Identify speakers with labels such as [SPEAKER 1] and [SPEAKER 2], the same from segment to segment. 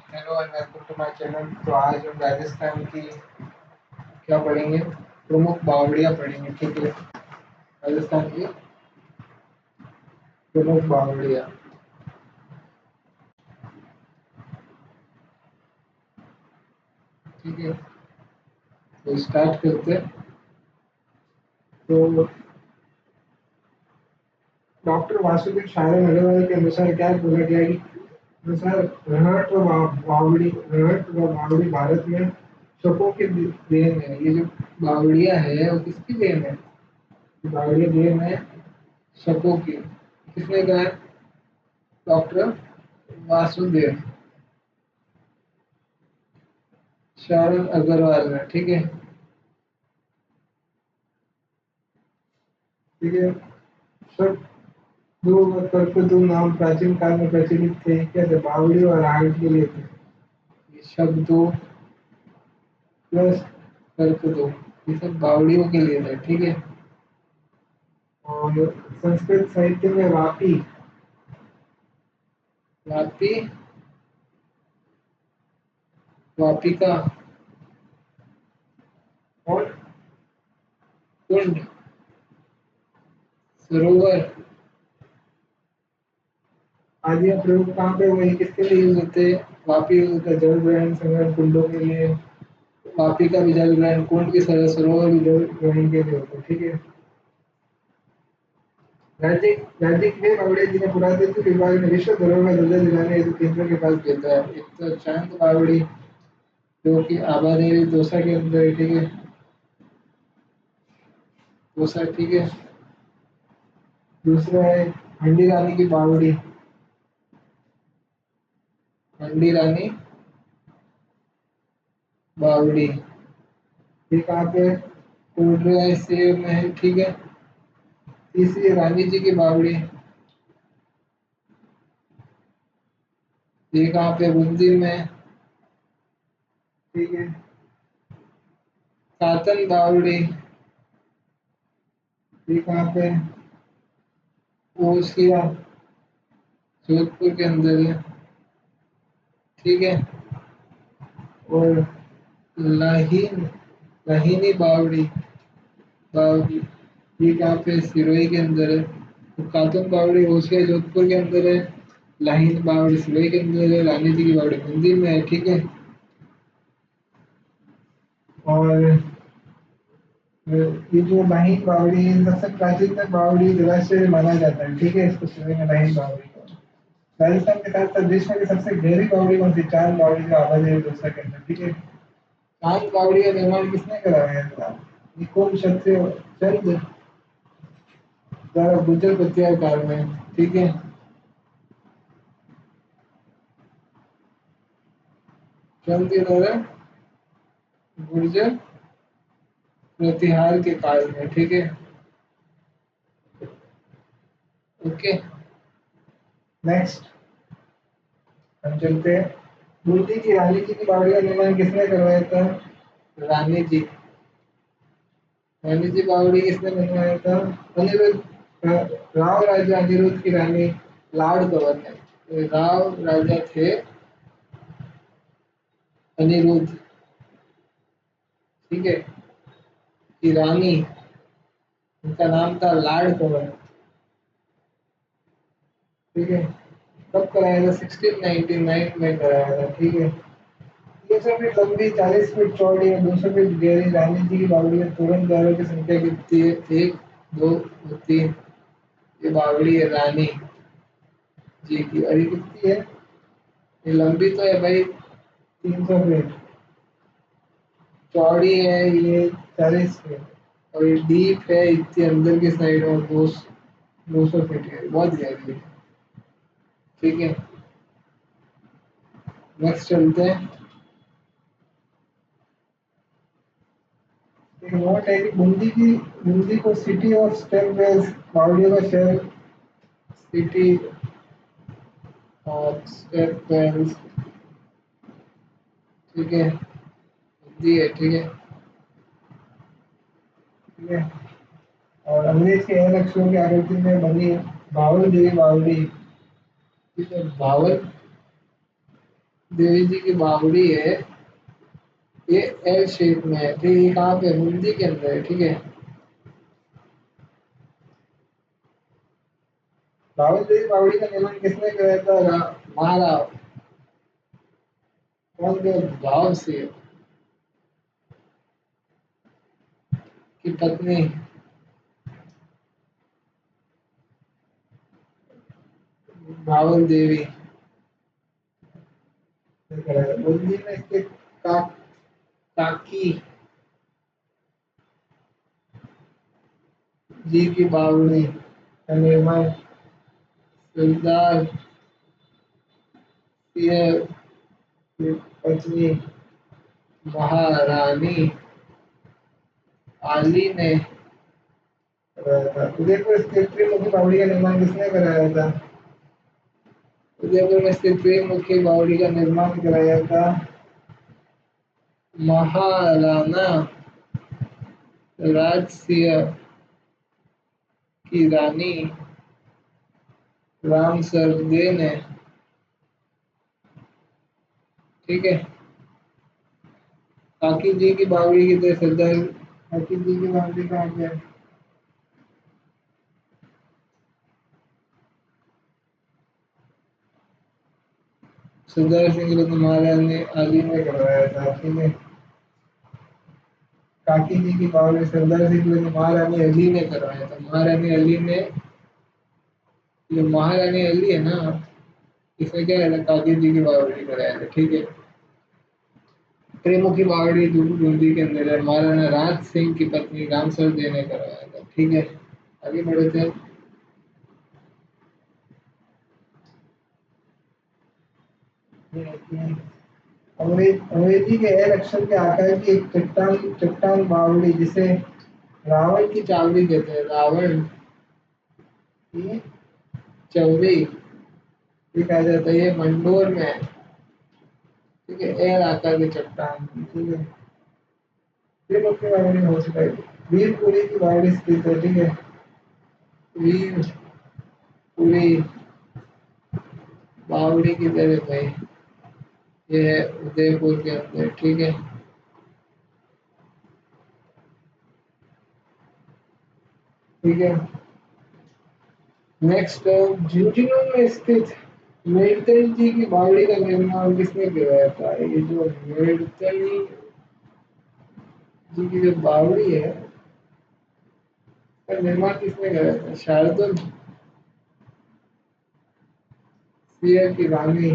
[SPEAKER 1] Hello and welcome to my channel. तो आज हम राजस्थान की क्या पढ़ेंगे, प्रमुख बावड़ियाँ पढ़ेंगे। ठीक है, राजस्थान की प्रमुख बावड़ियाँ। ठीक है, तो स्टार्ट करते हैं। तो डॉक्टर वासुदेव शायरा अग्रवाल के अनुसार क्या बोला गया है कि अनुसार रनहट व बावड़ी भारत में शकों की देन है। ये जो बावड़िया है वो किसकी देन है? बावड़िया देन है शकों की। किसने कहा है? डॉक्टर वासुदेव शारण अग्रवाल ने। ठीक है, ठीक है। शक दो करके दो नाम प्राचीन काल में प्रचलित थे। क्या थे? बावड़ी और आहट के लिए थे। ये शब्द दो प्लस तर्क दो, ये सब बावड़ियों के लिए थे। ठीक है। और संस्कृत साहित्य में वापी, वापी, वापिका और कुंड, सरोवर आदि का प्रयोग कहाँ पे हुए? किसके लिए यूज होते हैं? वापी यूज होता है जल ग्रहण संग्रहण कुंडों के लिए। वापी का भी जल ग्रहण, कुंड की सरोवर भी जल ग्रहण के लिए होता है। ठीक है। राज्य के बावड़िया जिन्हें पुरातत्व विभाग ने विश्व धरोहर का दर्जा दिलाने हेतु केंद्र के पास भेजा है। एक तो चांद बावड़ी जो कि आबादेवी दौसा के अंदर है। ठीक है, दौसा। ठीक है। दूसरा है हंडी रानी की बावड़ी, हंडी रानी बावड़ी। ये कहाँ पे? कोटरा से में है। ठीक है। तीसरी रानी जी की बावड़ी, ये कहाँ पे? बूंदी में। ठीक है। सातन बावड़ी, ये कहाँ पे? ओसिया, जोधपुर के अंदर है। ठीक है। और लाहीन, लाहीनी बावड़ी, बावड़ी ये कहाँ पे? सिरोही के अंदर है। तो खातून बावड़ी ओसिया जोधपुर के अंदर है। लाहीन बावड़ी सिरोही के अंदर है। रानी जी की बावड़ी बूंदी में है। ठीक है। और ये जो लाहीन बावड़ी है सबसे प्राचीन बावड़ी जलाशय माना जाता है। ठीक है, इसको सुनेंगे लाहीन बावड़ी को। राजस्थान के साथ साथ देश में भी सबसे गहरी बावड़ी कौन सी? चांद बावड़ी जो आबादी है दूसरा के अंदर। ठीक है। चांद बावड़ी का निर्माण किसने कराया था? निकोल क्षत्रिय चंद द्वारा गुर्जर प्रत्यार काल में। ठीक है। चंद के द्वारा गुर्जर प्रतिहार के काल में। ठीक है। ओके, नेक्स्ट हम चलते हैं। बूंदी की रानी जी की बावड़ी का निर्माण किसने करवाया था? रानी जी, रानी जी बावड़ी किसने बनवाया था? अनिरुद्ध, राव राजा अनिरुद्ध की रानी लाड़ कंवर ने। राव राजा थे अनिरुद्ध, ठीक है, की रानी, उनका नाम था लाड़ कंवर। ठीक है। कब कराया था? 1699 में कराया था। ठीक है। 300 फीट लंबी, 40 फीट चौड़ी और 200 फीट गहरी रानी जी की बावड़ी में तोरण द्वारों की संख्या कितनी है? एक, दो और तीन। ये बावड़ी है रानी जी की। और ये कितनी है? ये लंबी तो है भाई 300 फीट, चौड़ी है ये 40 फीट और ये डीप है इतनी अंदर की साइड में 200 फीट है, बहुत गहरी है। ठीक है, नेक्स्ट चलते हैं। एक नोट है कि बूंदी को सिटी ऑफ स्टेम वेल्स, बावड़ियों का शहर, सिटी ऑफ स्टेम वेल्स। ठीक है, बूंदी है। ठीक है, ठीक है। और अंग्रेज के एन अक्षरों की आकृति में बनी भावल देवी बावड़ी। ठीक है, भावल देवी जी की बावड़ी है, ये एल शेप में है, ठीक है, ये कहाँ पे, बूंदी के अंदर है, ठीक है। रावल देवी बावड़ी का निर्माण किसने कराया था? महाराव। कौन के भाव से की पत्नी रावल देवी ने कराया। बूंदी में इसके काकी जी की बावड़ी का निर्माण सरदार सिंह की पत्नी महारानी आली ने कराया था। उदयपुर स्थित त्रिमुखी बावड़ी का निर्माण किसने कराया था? उदयपुर में स्थित त्रिमुखी बावड़ी का निर्माण कराया था महाराणा राजसिंह की रानी रामसर दे ने, ठीक है। काकी जी की बावड़ी की तरह सरदार, काकी जी की बावड़ी कहाँ पे है? सरदार सिंह रत्न महारानी आली ने करवाया था, ठीक है। काकी जी की बावड़ी सरदार सिंह रत्न महारानी अली ने करवाया था। महारानी अली ने, ये महारानी अली है ना, इसमें क्या है, काकी जी की बावड़ी कराया था, ठीक है। त्रिमुखी बावड़ी बूंदी के अंदर है, महाराणा राज सिंह की पत्नी रामसर दे ने करवाया था, ठीक है। आगे बढ़े थे। अंग्रेजी के एल अक्षर के आकार की एक चट्टान चट्टान बावड़ी जिसे रावण की चावड़ी कहते हैं, रावण की चौरी भी कहा जाता है, ये मंडोर में है, ठीक है। एल आकार की चट्टान, ठीक है। त्रिमुखी बावड़ी हो चुका है। वीरपुरी की बावड़ी स्थित है, ठीक है। वीरपुरी बावड़ी की तरह भाई, ये है उदयपुर के अंदर, ठीक है। ठीक है। नेक्स्ट, झुंझुनू में स्थित मेड़तल जी की बावड़ी का निर्माण किसने करवाया था? ये जो मेड़तल जी की जो बावड़ी है, का निर्माण किसने कराया था? शार्दुल सिंह की रानी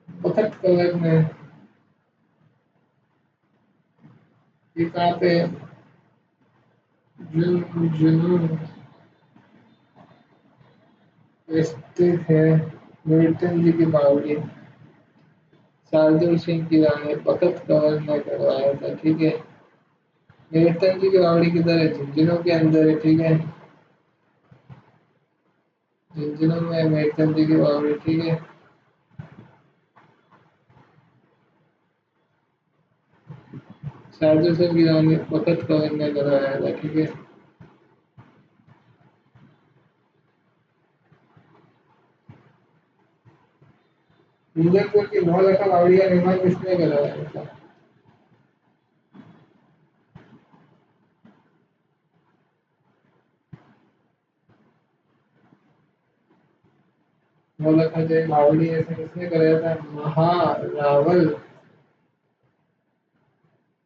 [SPEAKER 1] बखत कवर में, ये कहाँ पे झुंझुनू स्थित है मेड़तल जी की बावड़ी, शार्दुल सिंह की रानी बखत कंवर ने करवाया था, ठीक है। मेड़तल जी की बावड़ी किधर है? झुंझुनू के अंदर है, ठीक है। झुंझुनू में मेड़तल जी की बावड़ी, ठीक है। शार्दुल सिंह की रानी बखत कंवर ने करवाया था, ठीक है। डूंगरपुर की नौलखा बावड़ी का निर्माण किसने करवाया था? नौलखा जो बावड़ी है, इसे किसने कराया था? महारावल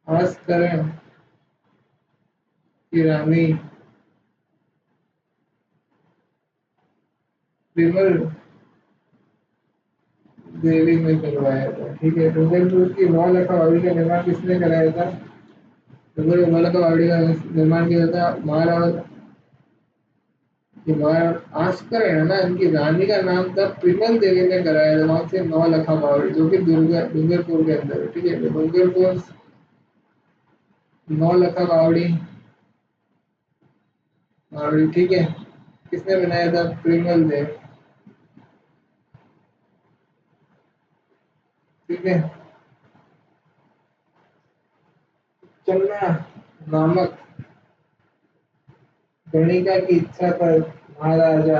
[SPEAKER 1] भास्करण की रानी विमल देवी ने करवाया था, ठीक है। डूंगरपुर की नौलखा बावड़ी का निर्माण किसने कराया था? डूंगरपुर नौलखा बावड़ी का निर्माण किया था महारावल, भास्कर है ना, इनकी रानी का नाम था प्रिमल देवी ने कराया था। वहां से नौलखा बावड़ी जो कि डूंगरपुर के अंदर है, ठीक है। डूंगरपुर नौलखा बावड़ी बावड़ी, ठीक है, किसने बनाया था? प्रिमल देव, ठीक है। चलना नामक गणिका की इच्छा पर महाराजा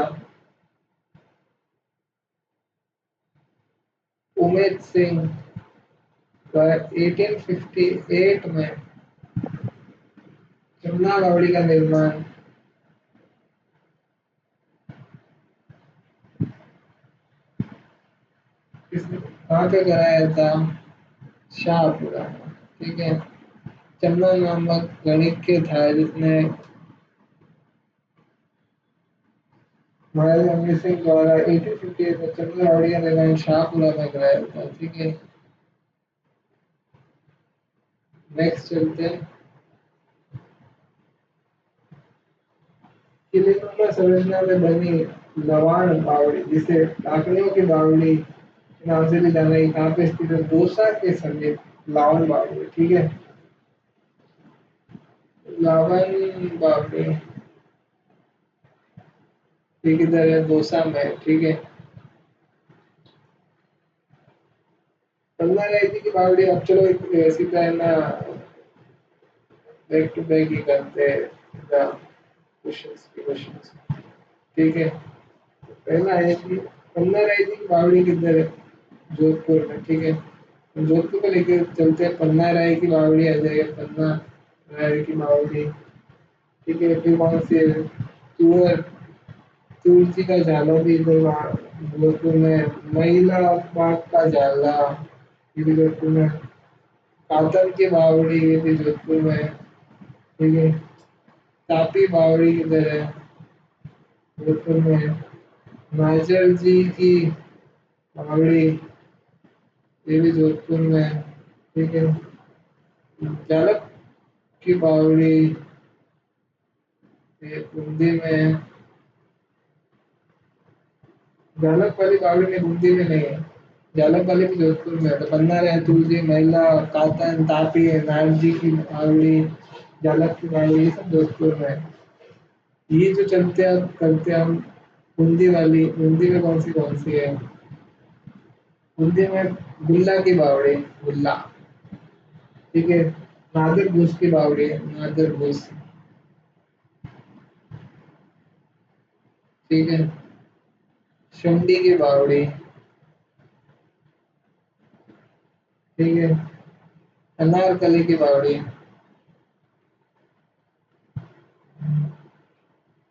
[SPEAKER 1] उमेद सिंह 1858 में जमुना बावड़ी का निर्माण किसने कहाँ पे कराया था? शाहपुरा में। ठीक है। चंदन नामक गणितज्ञ था जिसने महाराजा रणजीत सिंह द्वारा 1858 में चंदन बावड़ी का निर्माण शाहपुरा में कराया था। ठीक है। नेक्स्ट चलते हैं। किलीनुमा संरचना में बनी लवाण बावड़ी जिसे लाकड़ियों की बावड़ी के नाम से भी जाना, कहाँ पे स्थित है? दौसा के समीप लावण बावड़ी। ठीक है। लावण बावड़ी ठीक इधर है दौसा में। ठीक है। पन्ना रायती की बावड़ी। अब चलो एक सीधा है ना, बैक टू बैक ही करते हैं क्वेश्चंस। ठीक है। पहला है कि पन्ना रायती की बावड़ी किधर है? जोधपुर में। ठीक है। जोधपुर को लेके चलते हैं। पन्ना राय की बावड़ी आ जाएगी। पन्ना राय की बावड़ी। ठीक है। फिर कौन सी है? तुअर तुलसी का जाला भी इधर जोधपुर में। महिला बाग का जाला ये भी जोधपुर में। कातल की बावड़ी ये भी जोधपुर में। ठीक है। तापी बावड़ी किधर है? जोधपुर में। नाजर जी की बावड़ी ये भी जोधपुर में। ठीक है। जालप की बावड़ी ये बूंदी में। जालप वाली बावड़ी में बूंदी में नहीं है। जालप वाली भी जोधपुर में है। तो पन्ना है, तुलसी, महिला, कातन, तापी है, नारजी की बावड़ी, जालप की बावड़ी, ये सब जोधपुर में है। ये जो चलते हैं अब करते हैं हम बूंदी वाली। बूंदी में कौन सी है? बूंदी में गुल्ला की बावड़ी। गुल्ला। ठीक है। नादर भूस की बावड़ी है। नादर भूस। ठीक है। शंडी की बावड़ी। ठीक है। अनारकली की बावड़ी।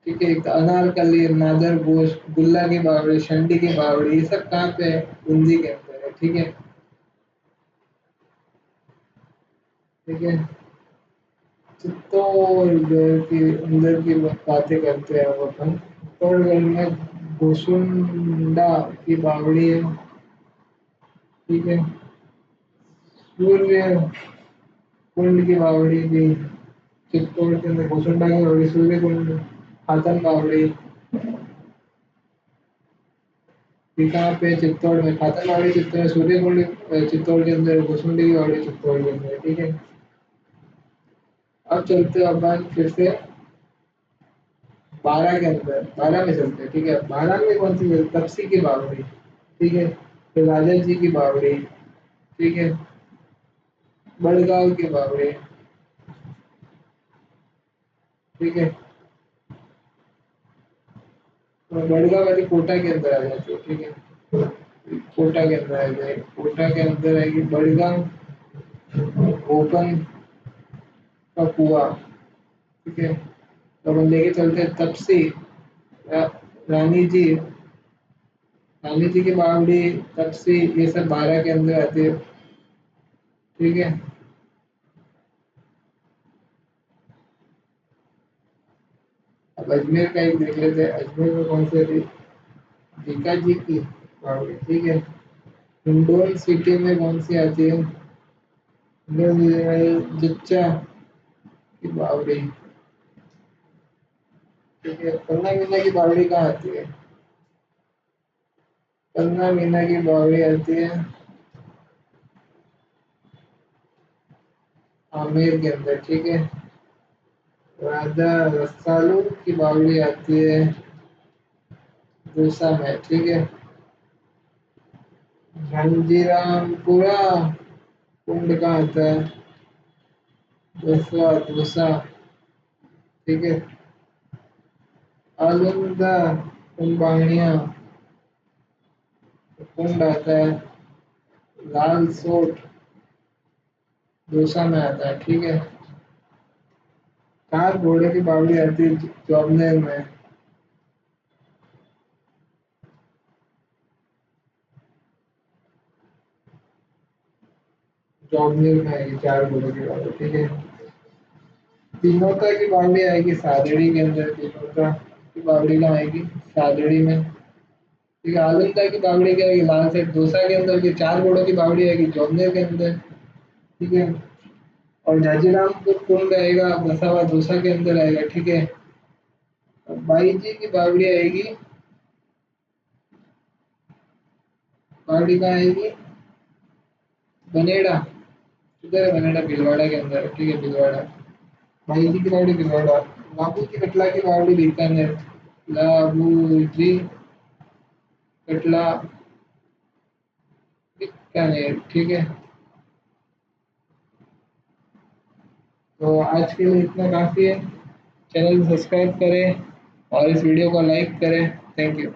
[SPEAKER 1] ठीक है। एक तो अनारकली, नादर भूस, गुल्ला की बावड़ी, शंडी की बावड़ी, ये सब कहाँ पे है? बूंदी के अंदर है। ठीक है। ठीक है। चित्तौड़गढ़ की अंदर की बातें करते हैं अब अपन। चित्तौड़गढ़ में गोसुंडा की बावड़ी है। ठीक है। सूर्य कुंड की बावड़ी भी चित्तौड़ के अंदर। गोसुंडा की बावड़ी, सूर्य कुंड, हाथन बावड़ी ये कहाँ पे? चित्तौड़ में। खातन बावड़ी चित्तौड़, सूर्य कुंड चित्तौड़ के अंदर, गोसुंडी की बावड़ी चित्तौड़ के अंदर। ठीक है। अब चलते हैं अपन फिर से 12 के अंदर। 12 में चलते हैं। ठीक है। 12 में कौन सी है? तपसी की बावड़ी। ठीक है। फिर राजा जी की बावड़ी। ठीक है। बड़गांव की बावड़ी। ठीक है। तो बड़गांव वाली कोटा के अंदर आ जाती है। ठीक है। कोटा के अंदर आ जाएगी। कोटा के अंदर आएगी बड़गांव ओपन का कुआ। ठीक है। तो अपन लेके चलते हैं तपसी। रा, रानी जी, रानी जी की बावड़ी, तपसी, ये सब 12 के अंदर आती है। ठीक है। अब अजमेर का एक देख लेते हैं। अजमेर में कौन सी आती है? जीका जी की बावड़ी। ठीक है। हिंडोन सिटी में कौन सी आती है? जिच्चा की बावड़ी। ठीक है। पन्ना मीना की बावड़ी कहाँ आती है? पन्ना मीना की बावड़ी आती है आमेर के अंदर। ठीक है। राजा रसालू की बावड़ी आती है दूसा में। ठीक है। झंजीरामपुरा कुंड कहाँ आता है? दूसरा दूसा। ठीक है। आलंदा कुंबाणिया कुंड आता है लाल सोट दोसा में आता है, ठीक है। 4 घोड़े की बावड़ी आती है जॉबनेर में। जॉबनेर में आएगी 4 घोड़े की बावड़ी, ठीक है। तीनों की बावड़ी आएगी सादड़ी के अंदर, तीनों की बावड़ी कहाँ आएगी? सादड़ी में, ठीक है। आलमता की बावड़ी क्या आएगी? लाल सेठ दोसा के अंदर की 4 घोड़ों की बावड़ी आएगी जॉबनेर के अंदर, ठीक है। और झाजीरामपुर कुंड आएगा बसा हुआ दोसा के अंदर आएगा, ठीक है। और बाई जी की बावड़ी आएगी, बावड़ी कहाँ आएगी? बनेड़ा, किधर है बनेड़ा? भीलवाड़ा के अंदर, ठीक है, भीलवाड़ा। भाई जी की बावड़ी भीलवाड़ा। बाबू जी कटला की बावड़ी बीकानेर। बाबू जी कटला बीकानेर, ठीक है। तो आज के लिए इतना काफ़ी है। चैनल सब्सक्राइब करें और इस वीडियो को लाइक करें। Thank you.